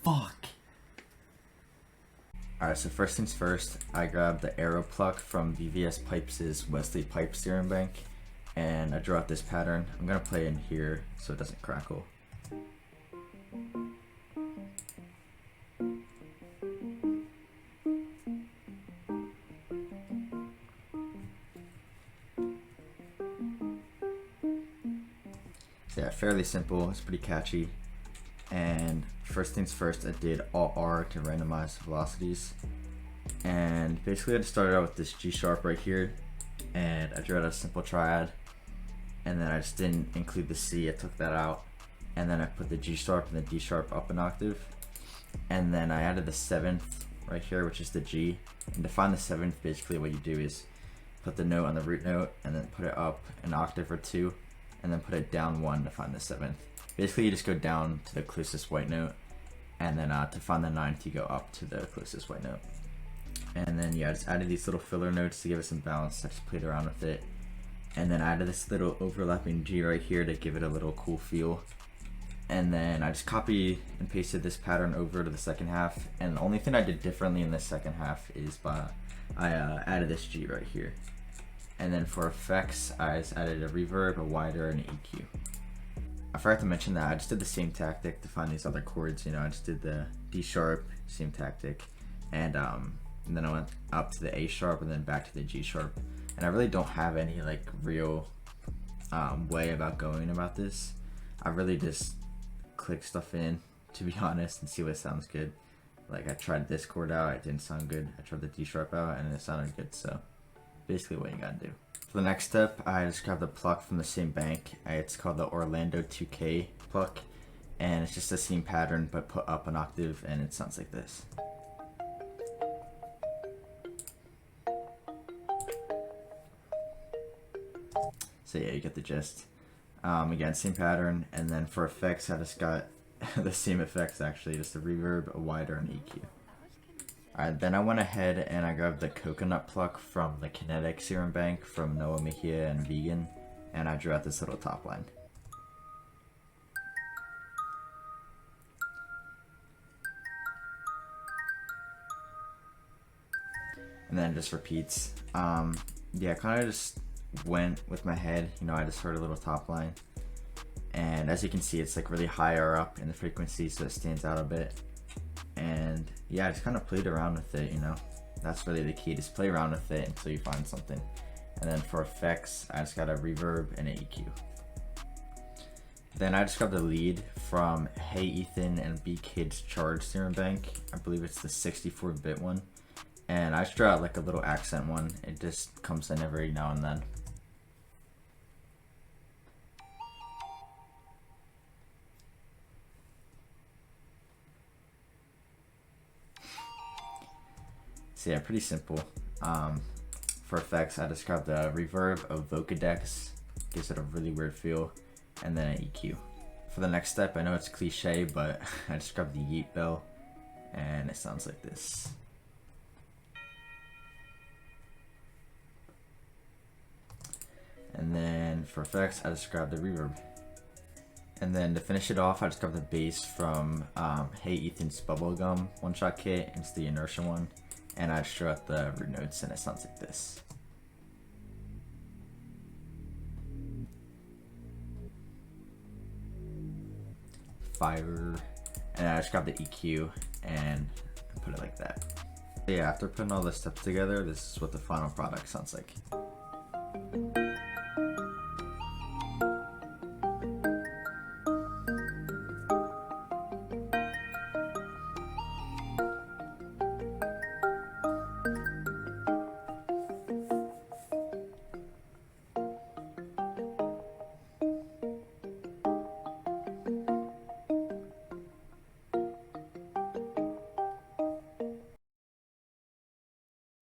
Fuck. Alright, so first things first, I grabbed the arrow pluck from VVS Pipes' Wesley Pipe steering bank, and I drew out this pattern. I'm gonna play in here so it doesn't crackle. So yeah, fairly simple, it's pretty catchy. And first things first, I did Alt R to randomize velocities. And basically I just started out with this G sharp right here, and I drew out a simple triad, and then I just didn't include the C, I took that out, and then I put the G sharp and the D sharp up an octave, and then I added the 7th right here, which is the G. And to find the 7th, basically what you do is put the note on the root note and then put it up an octave or two, and then put it down 1 to find the 7th. Basically you just go down to the closest white note, and then to find the 9th you go up to the closest white note. And then yeah, I just added these little filler notes to give it some balance. I just played around with it, and then I added this little overlapping G right here to give it a little cool feel. And then I just copied and pasted this pattern over to the second half, and the only thing I did differently in the second half is I added this G right here. And then for effects, I just added a reverb, a wider, and an EQ. I forgot to mention that I just did the same tactic to find these other chords. You know, I just did the D sharp, same tactic, and then I went up to the A sharp and then back to the G sharp. And I really don't have any like real way about going about this. I really just click stuff in, to be honest, and see what sounds good. Like I tried this chord out, it didn't sound good. I tried the D sharp out and it sounded good. So basically what you gotta do. For the next step, I just grabbed the pluck from the same bank. It's called the Orlando 2K pluck, and it's just the same pattern but put up an octave, and it sounds like this. So yeah, you get the gist. Again, same pattern, and then for effects, I just got the same effects actually, just a reverb, a wider, and EQ. Alright, then I went ahead and I grabbed the coconut pluck from the Kinetic Serum Bank from Noah Mejia and Vegan, and I drew out this little top line. And then it just repeats. Yeah, kind of just went with my head, you know, I just heard a little top line. And as you can see, it's like really higher up in the frequency, so it stands out a bit. And yeah, I just kind of played around with it, you know. That's really the key, just play around with it until you find something. And then for effects, I just got a reverb and an EQ. Then I just grabbed the lead from Hey Ethan and B Kid's Charge Serum Bank. I believe it's the 64-bit one. And I just drew out like a little accent one. It just comes in every now and then. So yeah, pretty simple. For effects, I just grabbed the reverb of Vocadex, gives it a really weird feel, and then an EQ. For the next step, I know it's cliche, but I just grabbed the Yeet Bell, and it sounds like this. And then for effects, I just grabbed the reverb. And then to finish it off, I just grabbed the bass from Hey Ethan's Bubblegum one-shot kit. It's the Inertia one. And I just drew out the root notes, and it sounds like this. Fire. And I just grabbed the EQ and put it like that. Yeah, after putting all this stuff together, this is what the final product sounds like.